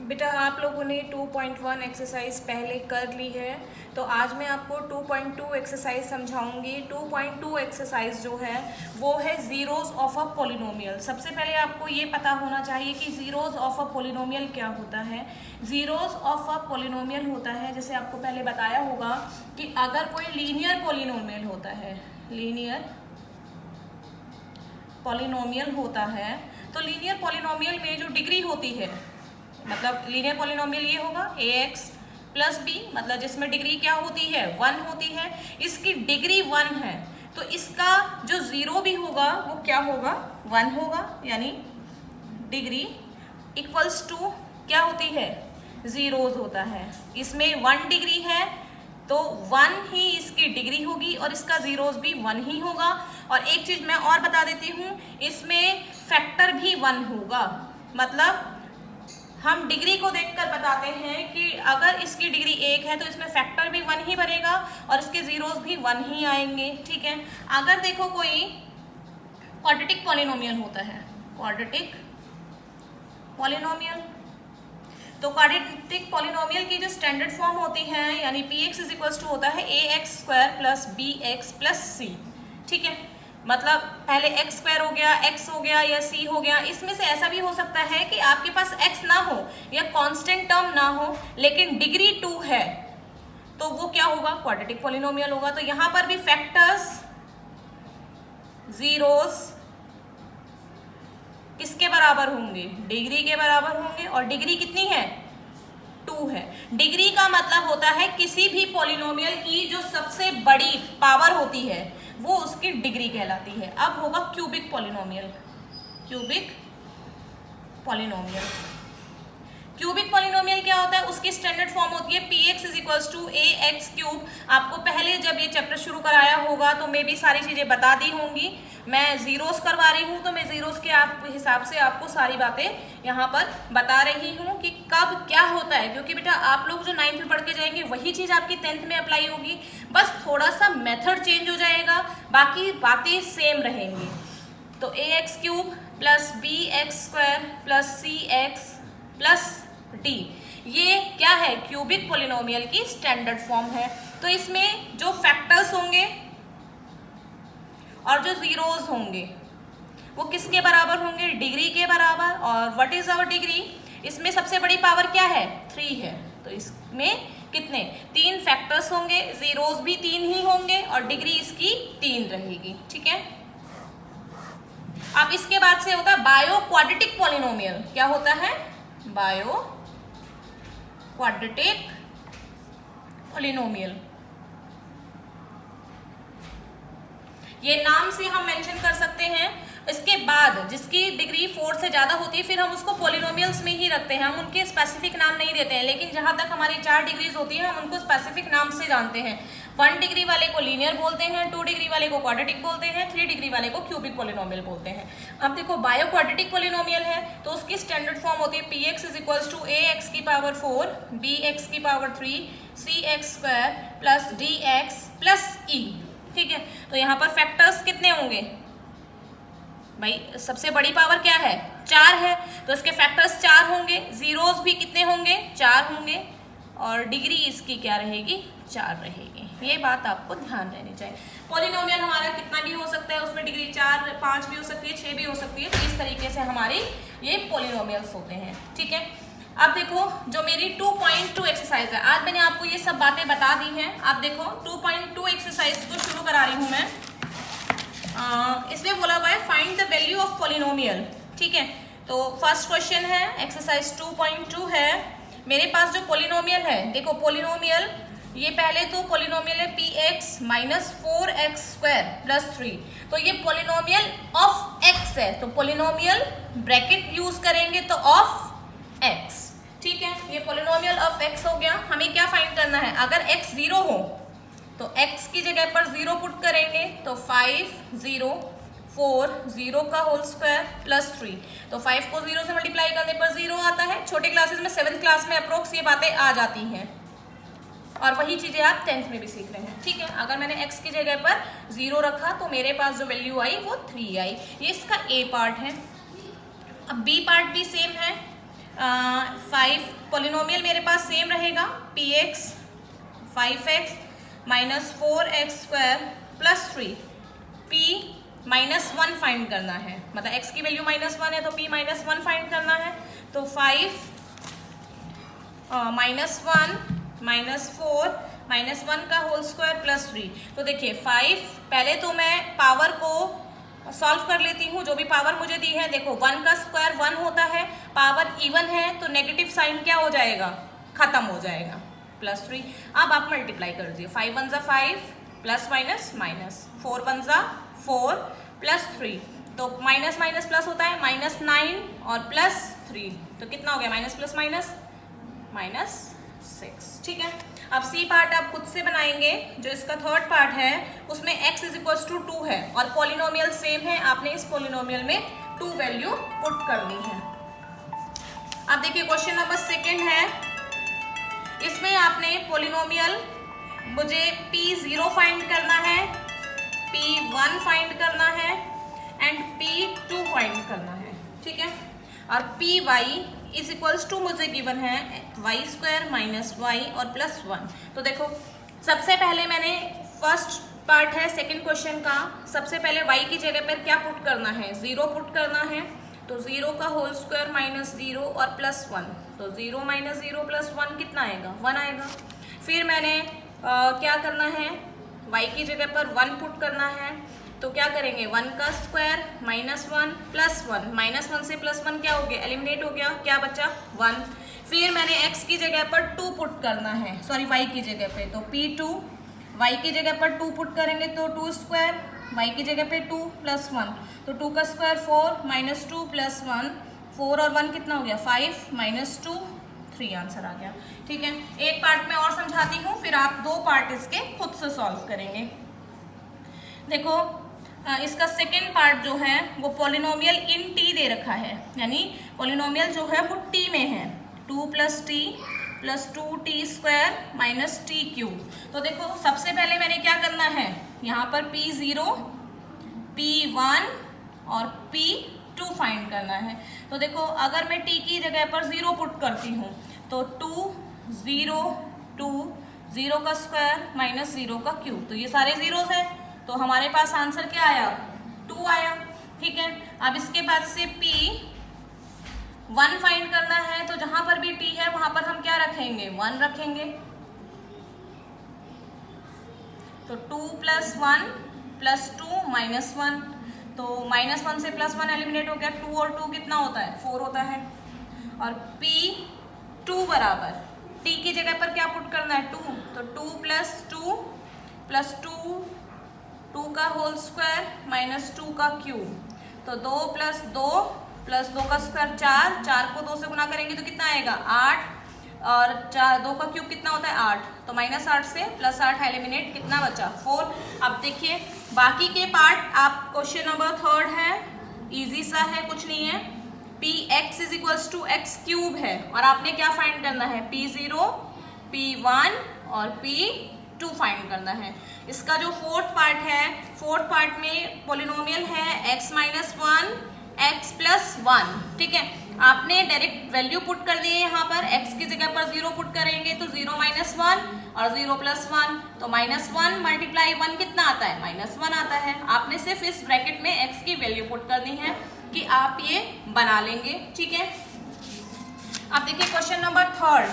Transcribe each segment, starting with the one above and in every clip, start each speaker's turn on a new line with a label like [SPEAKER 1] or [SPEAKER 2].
[SPEAKER 1] बेटा आप लोगों ने 2.1 एक्सरसाइज पहले कर ली है, तो आज मैं आपको 2.2 एक्सरसाइज समझाऊंगी। 2.2 एक्सरसाइज जो है वो है जीरोज ऑफ अ पॉलिनोमियल। सबसे पहले आपको ये पता होना चाहिए कि जीरोज ऑफ अ पॉलिनोमियल क्या होता है। जीरोज ऑफ अ पॉलिनोमियल होता है, जैसे आपको पहले बताया होगा कि अगर कोई लीनियर पॉलिनोमियल होता है, लीनियर पॉलिनोमियल होता है, तो लीनियर पॉलिनोमियल में जो डिग्री होती है, मतलब लीनियर पॉलिनोमियल ये होगा ax प्लस बी, मतलब जिसमें डिग्री क्या होती है 1 होती है, इसकी डिग्री 1 है, तो इसका जो जीरो भी होगा वो क्या होगा 1 होगा, यानी डिग्री इक्वल्स टू क्या होती है जीरोज होता है। इसमें 1 डिग्री है तो 1 ही इसकी डिग्री होगी और इसका जीरोज भी 1 ही होगा। और एक चीज मैं और बता देती हूँ, इसमें फैक्टर भी 1 होगा, मतलब हम डिग्री को देखकर बताते हैं कि अगर इसकी डिग्री 1 है तो इसमें फैक्टर भी 1 ही बनेगा और इसके जीरोज भी 1 ही आएंगे। ठीक है, अगर देखो कोई क्वाड्रेटिक पॉलिनोमियल होता है, क्वाड्रेटिक पॉलिनोमियल, तो क्वाड्रेटिक पॉलिनोमियल की जो स्टैंडर्ड फॉर्म होती है, यानी px इज इक्वल्स टू होता है ax² plus bx plus c। ठीक है, मतलब पहले x स्क्वायर हो गया, x हो गया या c हो गया। इसमें से ऐसा भी हो सकता है कि आपके पास x ना हो या कांस्टेंट टर्म ना हो, लेकिन डिग्री 2 है, तो वो क्या होगा क्वाड्रेटिक पॉलिनोमियल होगा। तो यहां पर भी फैक्टर्स जीरोस किसके बराबर होंगे, डिग्री के बराबर होंगे, और डिग्री कितनी है 2 है। डिग्री का मतलब होता है किसी भी पॉलिनोमियल की जो सबसे बड़ी पावर होती है वो उसकी डिग्री कहलाती है। अब होगा cubic polynomial, cubic polynomial. Cubic polynomial क्या होता है, उसकी स्टैंडर्ड फॉर्म होती है px is equals to ax³। आपको पहले जब ये चैप्टर शुरू कराया होगा तो मैं भी सारी चीजें बता दी होंगी। मैं जीरोस करवा रही हूँ तो मैं जीरोस के हिसाब से आपको सारी बातें यहाँ पर बता रही हूँ कि कब क्या होता है, क्योंकि बेटा आप लोग जो 9th में पढ़ के जाएंगे वही चीज आपकी 10th में अप्लाई होगी, बस थोड़ा सा मेथड चेंज हो जाएगा, बाकी बातें सेम रहेंगी। तो ax³ plus bx² plus cx plus d, ये क्या है क्यूबिक पॉलिनोमियल की स्टैंडर्ड फॉर्म है। तो इसमें जो फैक्टर्स होंगे और जो जीरोस होंगे वो किसके बराबर होंगे, डिग्री के बराबर। और व्हाट इज आवर डिग्री, इसमें सबसे बड़ी पावर क्या है 3 है, तो इसमें कितने 3 फैक्टर्स होंगे, जीरोस भी 3 ही होंगे और डिग्री इसकी 3 रहेगी। ठीक है, अब इसके बाद से होता है बायो क्वाड्रेटिक पॉलिनोमियल। क्या होता है बायो क्वाड्रेटिक पॉलिनोमियल, ये नाम से हम मेंशन कर सकते हैं। इसके बाद जिसकी डिग्री 4 से ज्यादा होती है फिर हम उसको पॉलिनोमियल्स में ही रखते हैं, हम उनके स्पेसिफिक नाम नहीं देते हैं। लेकिन जहां तक हमारी 4 डिग्रीज होती है हम उनको स्पेसिफिक नाम से जानते हैं। 1 डिग्री वाले को लीनियर बोलते हैं, 2 डिग्री वाले को क्वाड्रेटिक बोलते हैं, 3 डिग्री वाले को क्यूबिक पॉलिनोमियल बोलते हैं। अब देखो बायो क्वाड्रेटिक पॉलिनोमियल है तो उसकी स्टैंडर्ड फॉर्म होती है px is equals to ax⁴ bx⁴ cx² plus dx plus e। ठीक है, तो यहाँ पर फैक्टर्स कितने होंगे भाई, सबसे बड़ी पावर क्या है 4 है, तो इसके फैक्टर्स 4 होंगे, जीरोस भी कितने होंगे 4 होंगे, और डिग्री इसकी क्या रहेगी 4 रहेगी। ये बात आपको ध्यान रहनी चाहिए। पॉलिनोमियल हमारा कितना भी हो सकता है, उसमें डिग्री 4 5 भी हो सकती है, 6 भी हो सकती है। तो इस तरीके से हमारी ये पॉलिनोमियल्स होते हैं। ठीक है, अब देखो जो मेरी 2.2 एक्सरसाइज है, आज मैंने आपको ये सब बातें बता दी हैं। आप देखो 2.2 एक्सरसाइज को शुरू करा रही हूँ मैं। इसमें बोला हुआ है find the value of polynomial. ठीक है, तो फर्स्ट क्वेश्चन है, एक्सरसाइज 2.2 है। मेरे पास जो पॉलिनोमियल है, देखो पॉलिनोमियल ये पहले तो पॉलिनोमियल है px माइनस 4x² प्लस 3, तो ये पॉलिनोमियल ऑफ x है, तो पॉलिनोमियल ब्रैकेट यूज करेंगे तो ऑफ x। ठीक है, ये पॉलिनोमियल ऑफ x हो गया। हमें क्या फाइंड करना है, अगर x 0 हो तो x की जगह पर 0 पुट करेंगे, तो 5 0 4 0 का होल स्क्वायर प्लस 3, तो 5 को 0 से मल्टीप्लाई करने पर 0 आता है। छोटे क्लासेस में 7th क्लास में अप्रोक्स ये बातें आ जाती हैं और वही चीजें आप 10th में भी सीख रहे हैं। ठीक है, अगर मैंने x की जगह पर 0 रखा तो मेरे पास जो वैल्यू आई वो 3 आई। ये इसका a पार्ट है। अब b पार्ट भी सेम है, 5 पॉलिनोमियल मेरे पास सेम रहेगा, P x 5x minus 4x² plus 3, p -1 find करना है, मतलब x की वैल्यू -1 है तो p -1 फाइंड करना है। तो 5 -1 -4 -1 का होल स्क्वायर प्लस 3। तो देखिए 5, पहले तो मैं पावर को सॉल्व कर लेती हूँ, जो भी पावर मुझे दी है। देखो 1 का स्क्वायर 1 होता है, पावर इवन है तो नेगेटिव साइन क्या हो जाएगा, खत्म हो जाएगा, प्लस 3। अब आप मल्टीप्लाई कर दीजिए, 5 1 5 प्लस माइनस माइनस, 4 1 4 प्लस 3, तो माइनस माइनस प्लस होता है, -9 और प्लस 3, तो कितना हो गया, माइनस प्लस माइनस -6। ठीक है, अब सी पार्ट आप खुद से बनाएंगे। जो इसका थर्ड पार्ट है उसमें x = 2 है और पॉलिनोमियल सेम है, आपने इस पॉलिनोमियल में 2 वैल्यू पुट करनी है। अब देखिए क्वेश्चन नंबर 2 है, इसमें आपने पॉलिनोमियल, मुझे P0 फाइंड करना है, P1 फाइंड करना है एंड P2 फाइंड करना है। ठीक है, और Py = मुझे गिवन है y² - y और प्लस 1। तो देखो सबसे पहले मैंने फर्स्ट पार्ट है सेकंड क्वेश्चन का, सबसे पहले y की जगह पर क्या पुट करना है, 0 पुट करना है। तो 0 का होल स्क्वायर -0 और प्लस 1, तो 0 - 0 प्लस 1 कितना आएगा, 1 आएगा। फिर मैंने क्या करना है, y की जगह पर 1 पुट करना है, तो क्या करेंगे, 1 का स्क्वायर -1 प्लस 1, -1 से प्लस 1 क्या हो गया, एलिमिनेट हो गया, क्या बचा 1। फिर मैंने x की जगह पर 2 पुट करना है, सॉरी y की जगह पे, तो P2, y की जगह पर 2 पुट करेंगे तो 2², y की जगह पे 2 प्लस 1, तो 2 का स्क्वायर 4 -2 प्लस 1, 4 और 1 कितना हो गया 5 -2 3, आंसर आ गया। ठीक है, एक पार्ट में और समझाती हूँ, फिर आप 2 पार्ट इसके खुद से सॉल्व करेंगे। देखो इसका सेकेंड पार्ट जो है वो पॉलिनोमियल इन t दे रखा है, यानी पॉलिनोमियल जो है वो t में है, 2 + t + 2t² - t³। तो देखो सबसे पहले मैंने क्या करना है, यहाँ पर P0, P1 और P2 फाइंड करना है। तो देखो अगर मैं t की जगह पर 0 पुट करती हूँ तो 2 0 2, 0 का स्क्वायर -0 का क्यूब, तो ये सारे जीरोस हैं, तो हमारे पास आंसर क्या आया, 2 आया। ठीक है, अब इसके बाद से P1 फाइंड करना है, तो जहां पर भी t है वहां पर हम क्या रखेंगे, 1 रखेंगे। तो 2 + 1 + 2 -1, तो -1 से +1 एलिमिनेट हो गया, 2 और 2 कितना होता है, 4 होता है। और P2 बराबर t की जगह पर क्या पुट करना है, 2, तो 2 + 2 + 2, 2 का होल स्क्वायर -2 का क्यूब, तो 2 + 2 + 2 का स्क्वायर 4, 4 को 2 से गुना करेंगे तो कितना आएगा 8, और 2 का क्यूब कितना होता है 8, तो -8 से +8 एलिमिनेट, कितना बचा 4। अब देखिए बाकी के पार्ट, आप क्वेश्चन नंबर 3 है, इजी सा है, कुछ नहीं है, Px = x³ है और आपने क्या फाइंड करना है, P0, P1 और P2 फाइंड करना है। इसका जो फोर्थ पार्ट है, फोर्थ पार्ट में पॉलिनोमियल है x - 1 x + 1। ठीक है, आपने डायरेक्ट वैल्यू पुट कर दी है, यहाँ पर x की जगह पर 0 पुट करेंगे तो 0 - 1 और 0 + 1, तो -1 × 1 कितना आता है, -1 आता है। आपने सिर्फ इस ब्रैकेट में x की वैल्यू पुट करनी है कि आप ये बना लेंगे। ठीक है, अब देखिए क्वेश्चन नंबर 3।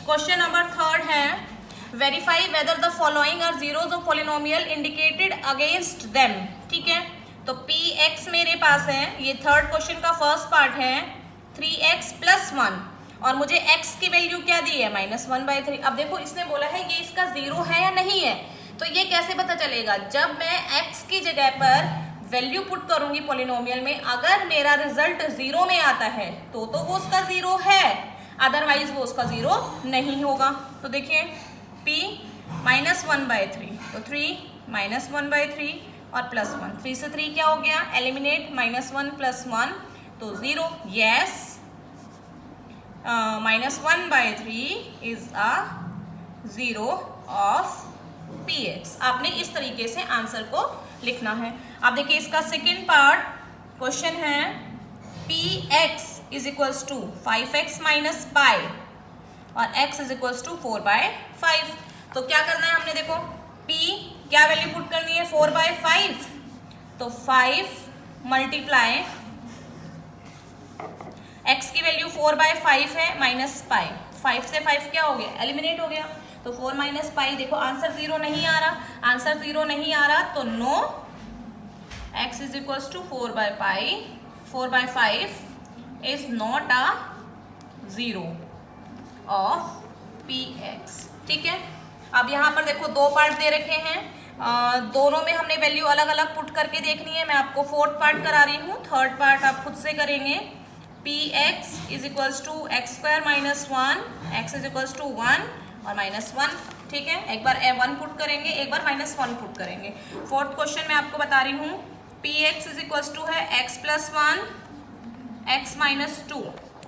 [SPEAKER 1] क्वेश्चन नंबर 3 है, verify whether the following are zeros of polynomial indicated against them. ठीक है, तो Px मेरे पास है, ये थर्ड क्वेश्चन का फर्स्ट पार्ट है, 3x + 1 और मुझे x की वैल्यू क्या दी है, -1/3। अब देखो इसने बोला है ये इसका 0 है या नहीं है, तो ये कैसे पता चलेगा, जब मैं x की जगह पर वैल्यू पुट करूंगी पॉलिनोमियल में, अगर मेरा रिजल्ट 0 में आता है तो वो उसका 0 है, अदरवाइज वो उसका 0 नहीं होगा। तो देखिए P -1/3, तो 3 -1/3 और +1, 3 से 3 क्या हो गया, एलिमिनेट, -1 + 1 तो 0। Yes, -1/3 is a 0 of Px। आपने इस तरीके से आंसर को लिखना है। अब देखिए इसका सेकेंड पार्ट क्वेश्चन है, Px is equals to 5x minus pi और x इज इक्वल्स टू 4/5। तो क्या करना है हमने, देखो p क्या वैल्यू पुट करनी है, 4/5, तो 5 मल्टीप्लाई x की वैल्यू 4/5 है माइनस पाई, 5 से 5 क्या हो गया, एलिमिनेट हो गया, तो 4 माइनस पाई। देखो आंसर 0 नहीं आ रहा, आंसर 0 नहीं आ रहा, तो no x is equals to 4/5 is not a 0 of px। ठीक है, अब यहाँ पर देखो दो पार्ट दे रखे हैं, दोनों में हमने वैल्यू अलग अलग पुट करके देखनी है। मैं आपको फोर्थ पार्ट करा रही हूँ, थर्ड पार्ट आप खुद से करेंगे। px is equals to x square minus 1, x is equals to 1 और माइनस 1। ठीक है, एक बार 1 पुट करेंगे, एक बार माइनस 1 पुट करेंगे। फोर्थ क्वेश्चन मैं आपको बता रही हूँ, px इज इक्वल्स टू है x प्लस 1 x माइनस 2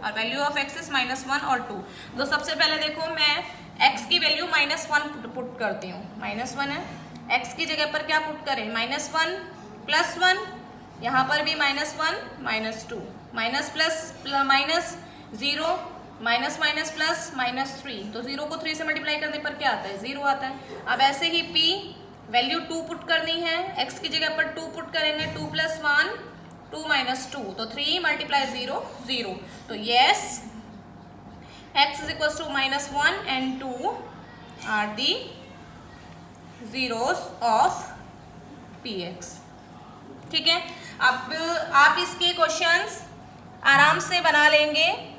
[SPEAKER 1] और value of x is minus 1 और 2। तो सबसे पहले देखो मैं x की वैल्यू माइनस 1 पुट करती हूँ, माइनस 1 है, x की जगह पर क्या पुट करें, माइनस 1 प्लस 1, यहाँ पर भी minus 1 minus 2, minus plus minus 0, minus minus plus minus 3, तो 0 को 3 से मल्टीप्लाई करने पर क्या आता है, 0 आता है। अब ऐसे ही p वैल्यू 2 पुट करनी है, x की जगह पर 2 पुट करेंगे, 2 प्लस 1 2 माइनस 2, तो 3 मल्टीप्लाई 0 0, तो yes x is equals to minus 1 and 2 are the zeros of px। ठीक है, अब आप इसके क्वेश्चंस आराम से बना लेंगे।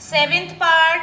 [SPEAKER 1] 7th part